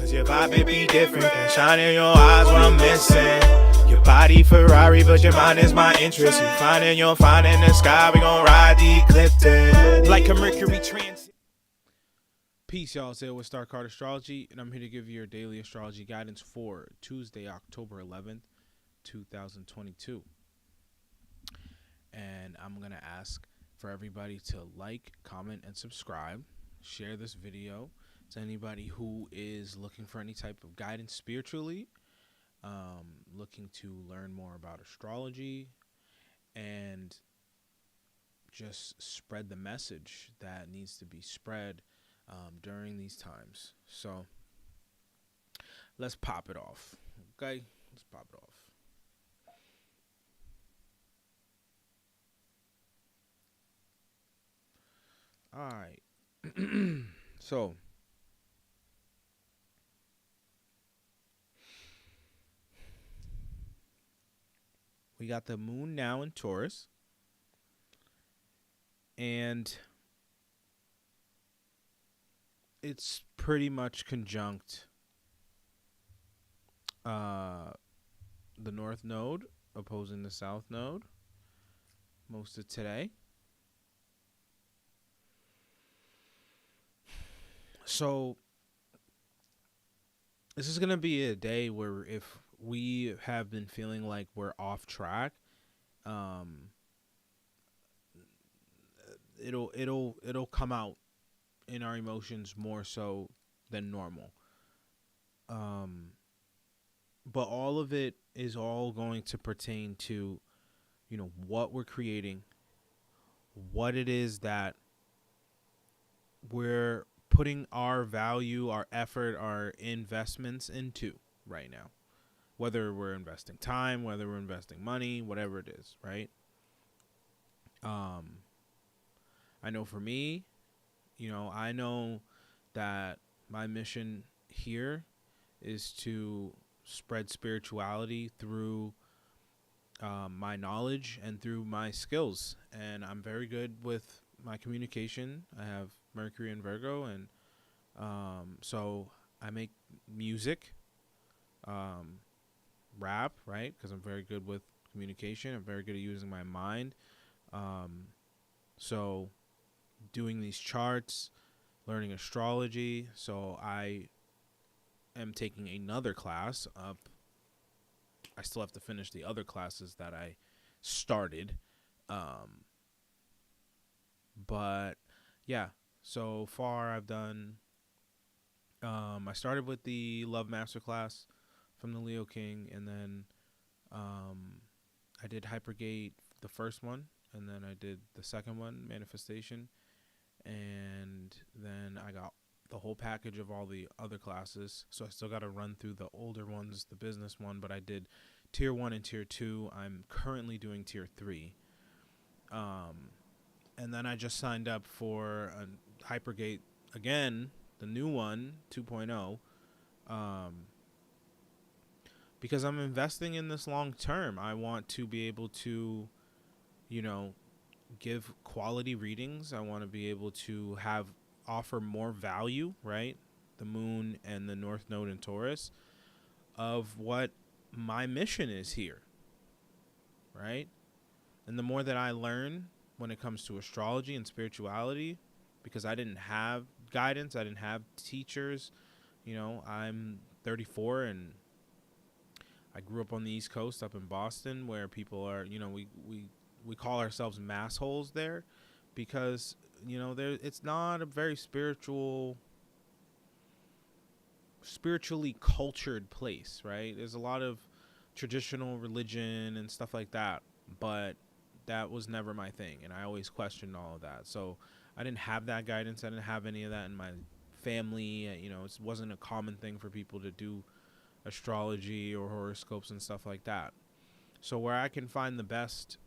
Cause your vibe, it be different. Can shine in your eyes what I'm missing. Your body Ferrari, but your mind is my interest. You finding your find in the sky, we gon' ride the ecliptic. Like a Mercury transit. Peace, y'all. It's with Star Card Astrology, and I'm here to give you your daily astrology guidance for Tuesday, October 11th, 2022. And I'm going to ask for everybody to like, comment, and subscribe. Share this video to anybody who is looking for any type of guidance spiritually, looking to learn more about astrology, and just spread the message that needs to be spread during these times. So let's pop it off. Okay, let's pop it off. All right. So we got the moon now in Taurus, and it's pretty much conjunct the north node opposing the south node most of today. So this is going to be a day where if we have been feeling like we're off track, it'll come out in our emotions more so than normal. But all of it is all going to pertain to, what we're creating, what it is that we're putting our value, our effort, our investments into right now. Whether we're investing time, whether we're investing money, whatever it is, right? I know for me, I know that my mission here is to spread spirituality through my knowledge and through my skills. And I'm very good with my communication. I have Mercury and Virgo, and so I make music, rap, right? Because I'm very good with communication. I'm very good at using my mind. So doing these charts, learning astrology. So I am taking another class up. I still have to finish the other classes that I started. But yeah, so far I've done, I started with the Love MasterClass from the Leo King, and then I did HyperGate, the first one, and then I did the second one, Manifestation, and then I got the whole package of all the other classes. So I still got to run through the older ones, the business one, but I did tier 1 and tier 2. I'm currently doing tier 3. And then I just signed up for a HyperGate again, the new one, 2.0, because I'm investing in this long term. I want to be able to, give quality readings. I want to be able to offer more value, right? The moon and the north node in Taurus, of what my mission is here, right? And the more that I learn when it comes to astrology and spirituality, because I didn't have guidance, I didn't have teachers. I'm 34 and I grew up on the East Coast, up in Boston, where people are, we call ourselves massholes there, because it's not a very spiritually cultured place, right? There's a lot of traditional religion and stuff like that, but that was never my thing, and I always questioned all of that. So I didn't have that guidance. I didn't have any of that in my family. It wasn't a common thing for people to do astrology or horoscopes and stuff like that. So where I can find the best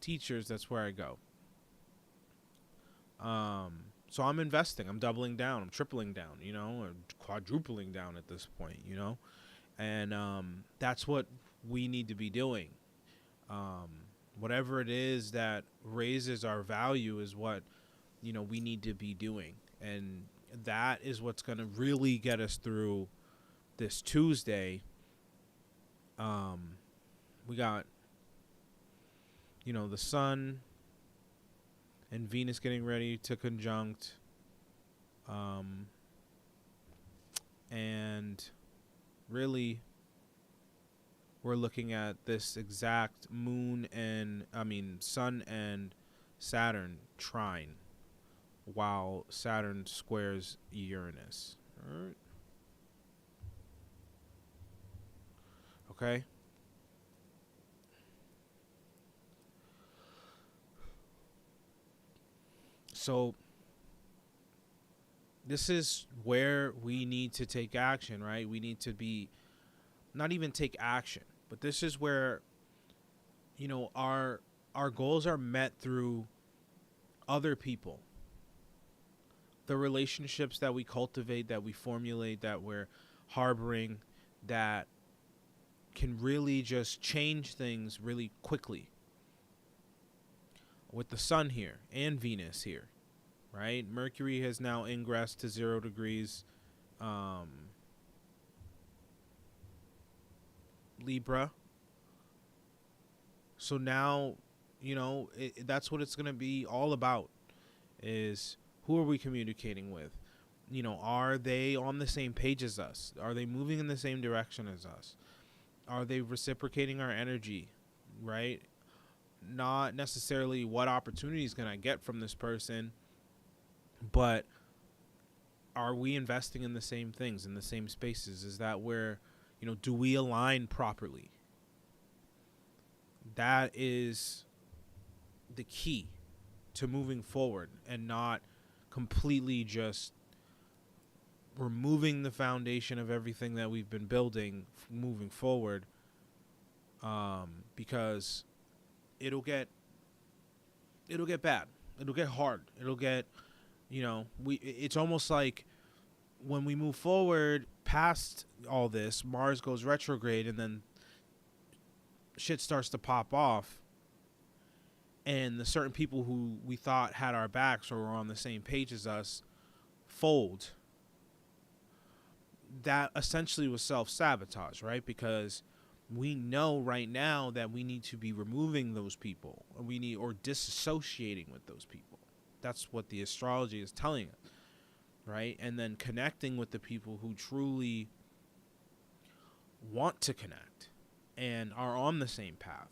teachers, that's where I go. So I'm investing, I'm doubling down, I'm tripling down, or quadrupling down at this point, and that's what we need to be doing. Whatever it is that raises our value is what, we need to be doing. And that is what's going to really get us through this Tuesday, we got, the sun and Venus getting ready to conjunct, and really we're looking at this exact sun and Saturn trine while Saturn squares Uranus. All right. Okay. So this is where we need to take action, right? We need to not even take action, but this is where, our goals are met through other people. The relationships that we cultivate, that we formulate, that we're harboring, that can really just change things really quickly. With the sun here and Venus here, right? Mercury has now ingressed to 0 degrees Libra. So now, that's what it's going to be all about, is who are we communicating with? Are they on the same page as us? Are they moving in the same direction as us? Are they reciprocating our energy, right? Not necessarily what opportunities can I get from this person, but are we investing in the same things, in the same spaces? Is that where, do we align properly? That is the key to moving forward, and not completely just removing the foundation of everything that we've been building moving forward, because it'll get bad. It'll get hard. It'll get, it's almost like when we move forward past all this, Mars goes retrograde, and then shit starts to pop off, and the certain people who we thought had our backs or were on the same page as us fold. That essentially was self-sabotage, right? Because we know right now that we need to be removing those people, or disassociating with those people. That's what the astrology is telling us, right? And then connecting with the people who truly want to connect and are on the same path.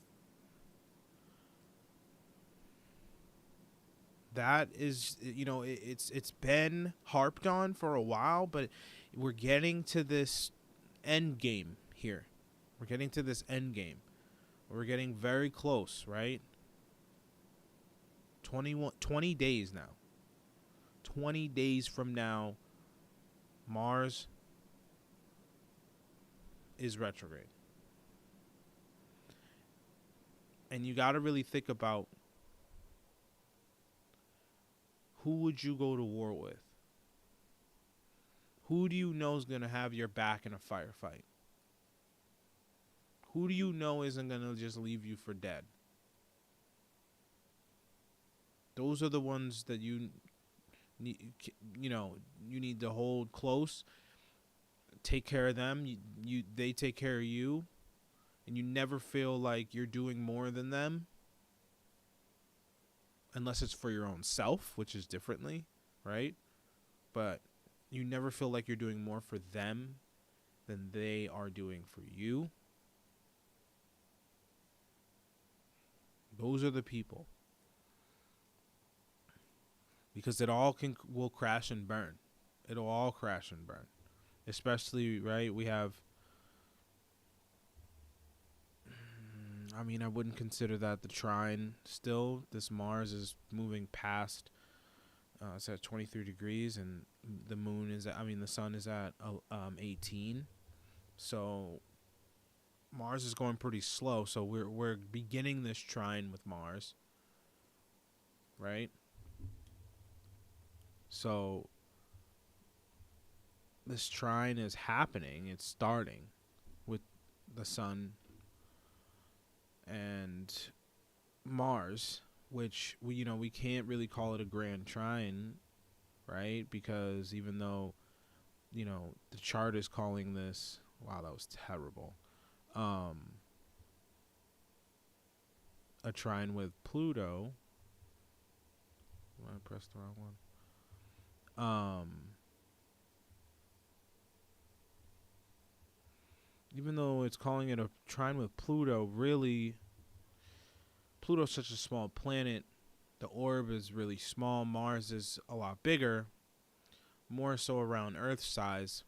That is, it's been harped on for a while, but we're getting to this end game here. We're getting to this end game. We're getting very close, right? 20 days now. 20 days from now, Mars is retrograde. And you got to really think about, who would you go to war with? Who do you know is going to have your back in a firefight? Who do you know isn't going to just leave you for dead? Those are the ones that you need to hold close. Take care of them. They take care of you, and you never feel like you're doing more than them, unless it's for your own self, which is differently, right? But you never feel like you're doing more for them than they are doing for you. Those are the people. Because it all will crash and burn. It'll all crash and burn. Especially, right, we have, I wouldn't consider that the trine still. This Mars is moving past, it's at 23 degrees, and the moon is the sun is at 18. So Mars is going pretty slow. So we're beginning this trine with Mars, right? So this trine is happening. It's starting with the sun and Mars, which we can't really call it a grand trine, right? Because even though the chart is calling this. Wow, that was terrible. A trine with Pluto. I pressed the wrong one. Even though it's calling it a trine with Pluto, really, Pluto's such a small planet. The orb is really small. Mars is a lot bigger, more so around Earth size.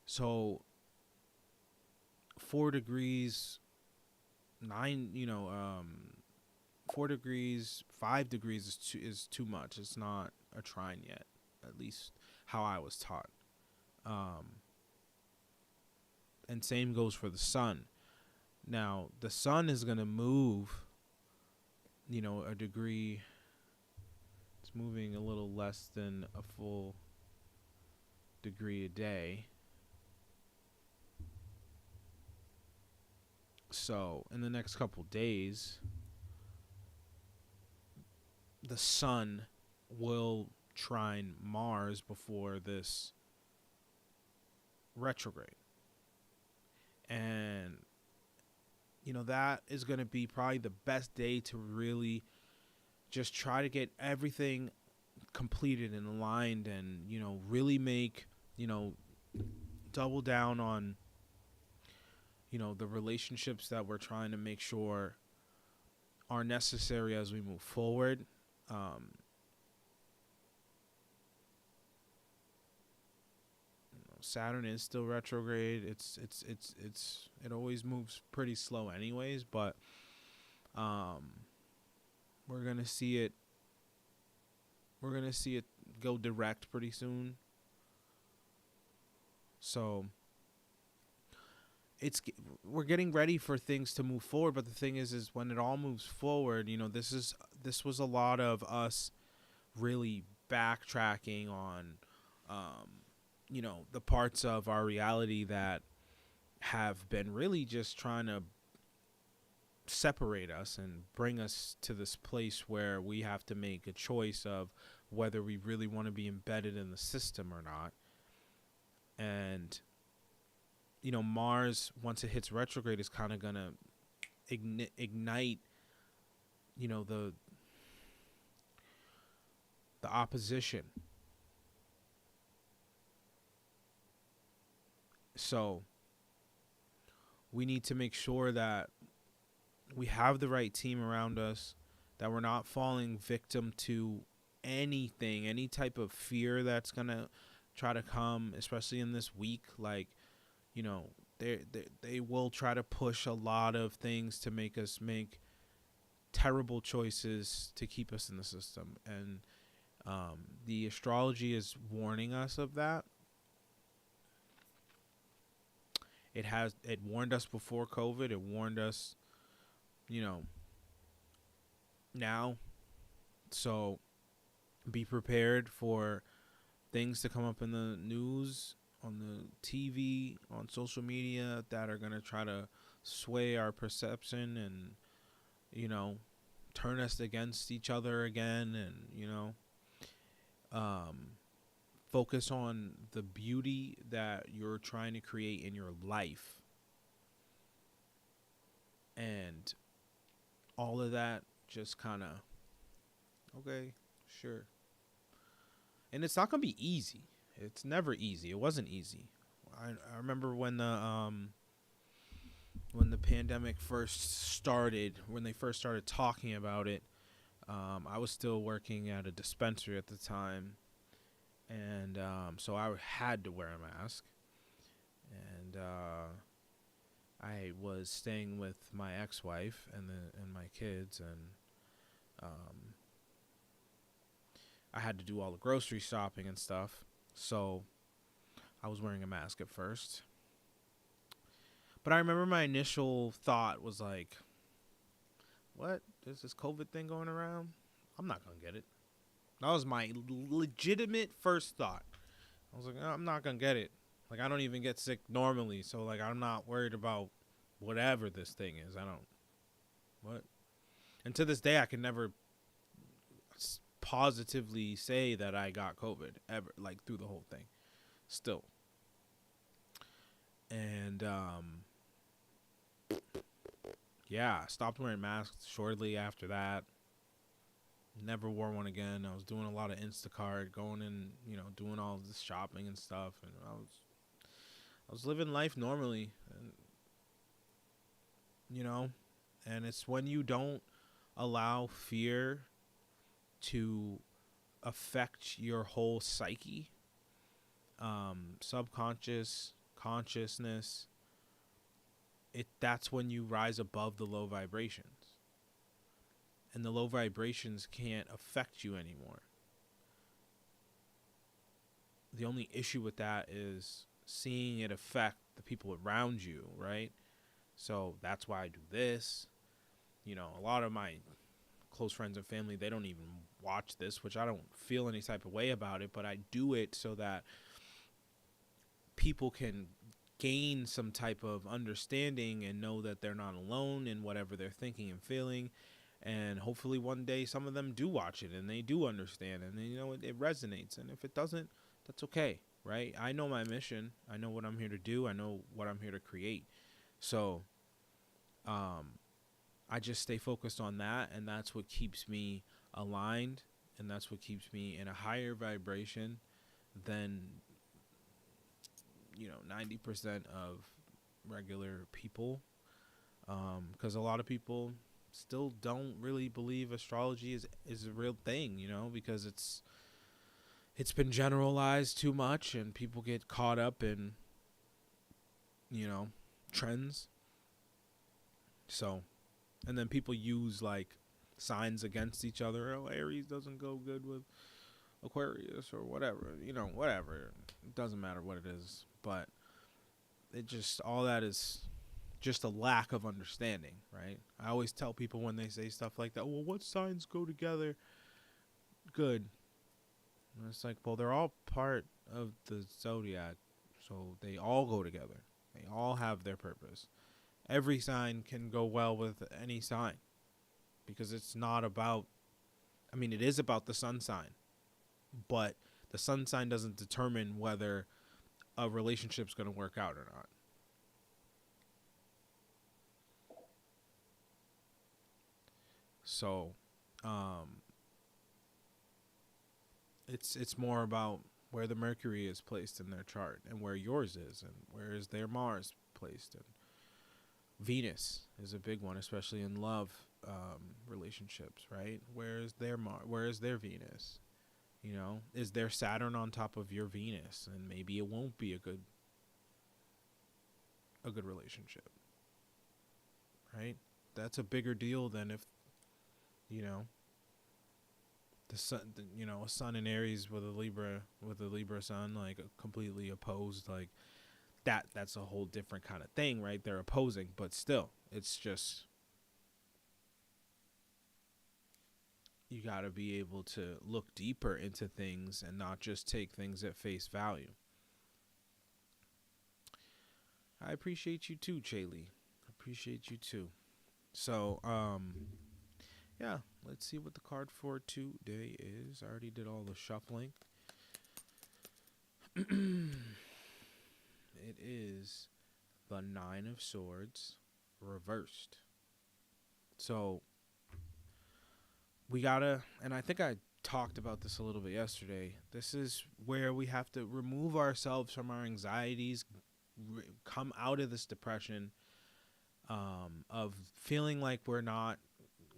So 4 degrees, 4 degrees, 5 degrees is too much. It's not a trine yet, at least how I was taught. And same goes for the sun. Now, the sun is going to move, a degree. It's moving a little less than a full degree a day. So, in the next couple days, the sun will trine Mars before this retrograde. And, that is going to be probably the best day to really just try to get everything completed and aligned and, really make, double down on, the relationships that we're trying to make sure are necessary as we move forward. Saturn is still retrograde. It always moves pretty slow anyways, but we're going to see it go direct pretty soon. So we're getting ready for things to move forward, but the thing is when it all moves forward, this was a lot of us really backtracking on the parts of our reality that have been really just trying to separate us and bring us to this place where we have to make a choice of whether we really want to be embedded in the system or not. And Mars, once it hits retrograde, is kind of gonna ignite the opposition. So we need to make sure that we have the right team around us, that we're not falling victim to anything, any type of fear that's going to try to come, especially in this week. Like, they will try to push a lot of things to make us make terrible choices to keep us in the system. And the astrology is warning us of that. It warned us before COVID. It warned us, now. So be prepared for things to come up in the news, on the TV, on social media that are going to try to sway our perception and, turn us against each other again. And, focus on the beauty that you're trying to create in your life. And all of that just kind of, okay, sure. And it's not going to be easy. It's never easy. It wasn't easy. I remember when the pandemic first started, when they first started talking about it, I was still working at a dispensary at the time. And so I had to wear a mask. And I was staying with my ex-wife and my kids, and I had to do all the grocery shopping and stuff. So I was wearing a mask at first. But I remember my initial thought was like, what? There's this COVID thing going around? I'm not going to get it. That was my legitimate first thought. I was like, I'm not going to get it. Like, I don't even get sick normally. So, like, I'm not worried about whatever this thing is. What? And to this day, I can never positively say that I got COVID ever, like through the whole thing still. And yeah, stopped wearing masks shortly after that. Never wore one again. I was doing a lot of Instacart, going in, doing all this shopping and stuff, and I was living life normally, and, and it's when you don't allow fear to affect your whole psyche, subconscious, consciousness, that's when you rise above the low vibrations. And the low vibrations can't affect you anymore. The only issue with that is seeing it affect the people around you, right? So that's why I do this. A lot of my close friends and family, they don't even watch this, which I don't feel any type of way about it, but I do it so that people can gain some type of understanding and know that they're not alone in whatever they're thinking and feeling. And hopefully one day some of them do watch it and they do understand, and it resonates. And if it doesn't, that's okay, right? I know my mission. I know what I'm here to do. I know what I'm here to create. So I just stay focused on that, and that's what keeps me aligned, and that's what keeps me in a higher vibration than 90% of regular people, because a lot of people still don't really believe astrology is a real thing, because it's been generalized too much, and people get caught up in trends. So, and then people use like signs against each other. Oh, Aries doesn't go good with Aquarius or whatever, whatever. It doesn't matter what it is, but all that is just a lack of understanding, right? I always tell people when they say stuff like that, well, what signs go together good? And it's like, well, they're all part of the zodiac, so they all go together. They all have their purpose. Every sign can go well with any sign, because it's not about, it is about the sun sign, but the sun sign doesn't determine whether a relationship's going to work out or not. So, it's more about where the Mercury is placed in their chart, and where yours is, and where is their Mars placed. And Venus is a big one, especially in love relationships, right? Where is their where is their Venus? Is there Saturn on top of your Venus? And maybe it won't be a good relationship, right? That's a bigger deal than if the sun, a sun in Aries with a Libra sun, like completely opposed, like that's a whole different kind of thing, right? They're opposing, but still, it's just, you got to be able to look deeper into things and not just take things at face value. I appreciate you too, Chaylee. Appreciate you too. So, yeah, let's see what the card for today is. I already did all the shuffling. It is the Nine of Swords reversed. So we gotta, and I think I talked about this a little bit yesterday, this is where we have to remove ourselves from our anxieties, come out of this depression of feeling like we're not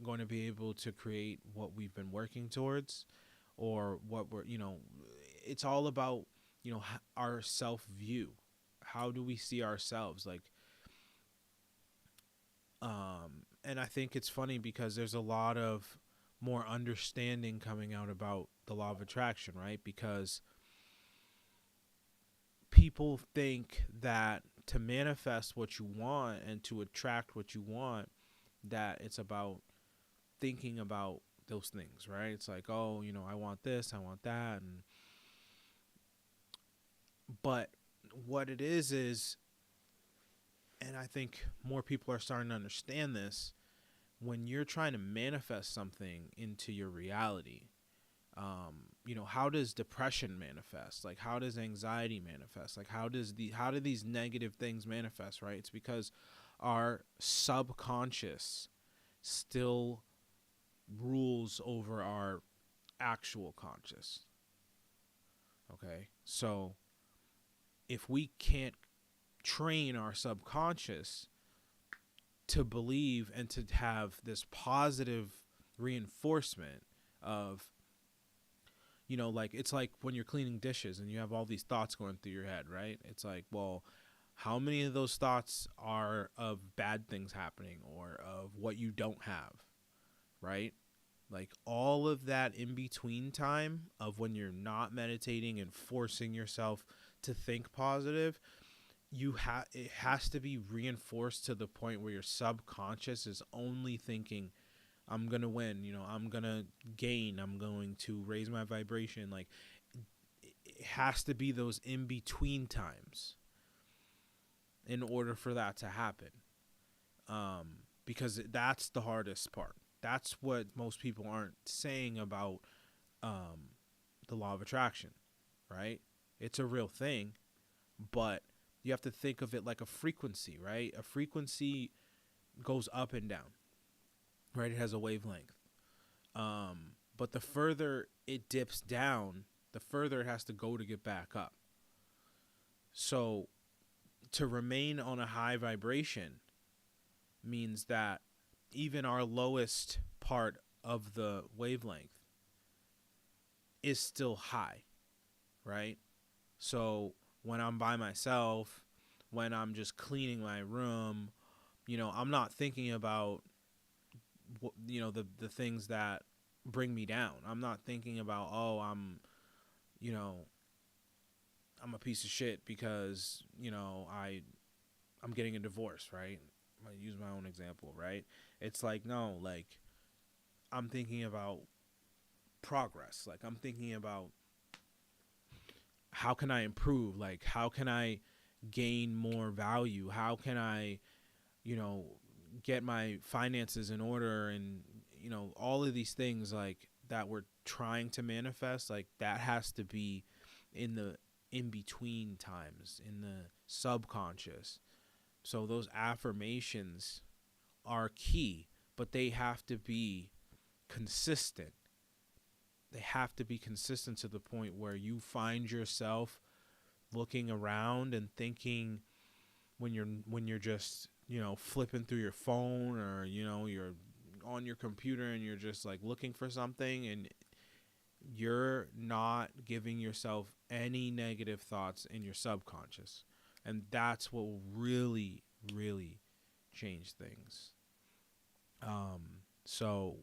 going to be able to create what we've been working towards, or what we're, it's all about, our self-view. How do we see ourselves? Like, and I think it's funny because there's a lot of more understanding coming out about the law of attraction, right? Because people think that to manifest what you want and to attract what you want, that it's about thinking about those things, right? It's like, oh, I want this, I want that. But what it is, and I think more people are starting to understand this, when you're trying to manifest something into your reality, How does depression manifest? Like, how does anxiety manifest? Like, how do these negative things manifest, right? It's because our subconscious still rules over our actual conscious. Okay? So if we can't train our subconscious to believe and to have this positive reinforcement of, like, it's like when you're cleaning dishes and you have all these thoughts going through your head, right? It's like, well, how many of those thoughts are of bad things happening or of what you don't have, right? Like, all of that in between time of when you're not meditating and forcing yourself to think positive, it has to be reinforced to the point where your subconscious is only thinking, I'm going to win, I'm going to gain, I'm going to raise my vibration. Like, it has to be those in between times in order for that to happen. Because that's the hardest part. That's what most people aren't saying about the law of attraction, right? It's a real thing, but you have to think of it like a frequency, right? A frequency goes up and down, right? It has a wavelength. But the further it dips down, the further it has to go to get back up. So to remain on a high vibration means that even our lowest part of the wavelength is still high, right? So when I'm by myself, when I'm just cleaning my room, I'm not thinking about, the things that bring me down. I'm not thinking about, I'm a piece of shit because, I'm getting a divorce, right? I use my own example, right? It's like, no, like, I'm thinking about progress. Like, I'm thinking about how can I improve? Like, how can I gain more value? How can I, get my finances in order? And, all of these things, like, that we're trying to manifest, like, that has to be in the in-between times, in the subconscious. So those affirmations are key, but they have to be consistent. They have to be consistent to the point where you find yourself looking around and thinking when you're just, flipping through your phone or, you're on your computer and you're just like looking for something and you're not giving yourself any negative thoughts in your subconscious. And that's what will really, really change things. So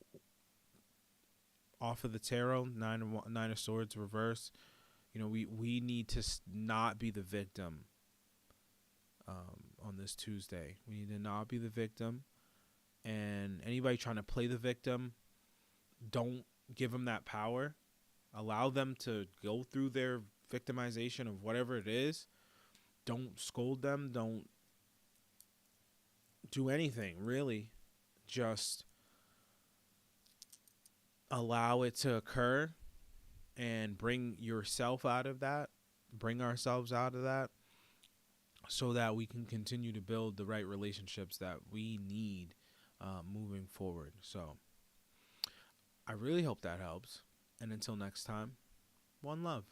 off of the tarot, nine of swords reverse, we need to not be the victim on this Tuesday. We need to not be the victim. And anybody trying to play the victim, don't give them that power. Allow them to go through their victimization of whatever it is. Don't scold them. Don't do anything, really. Just allow it to occur and bring yourself out of that. Bring ourselves out of that so that we can continue to build the right relationships that we need moving forward. So I really hope that helps. And until next time, one love.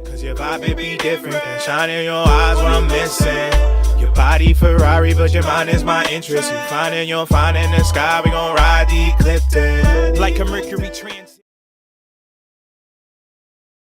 Cause your vibe be different and shine in your eyes what I'm missing. Your body Ferrari, but your mind is my interest. You find in the sky, we gon' ride the eclipse like a Mercury transit.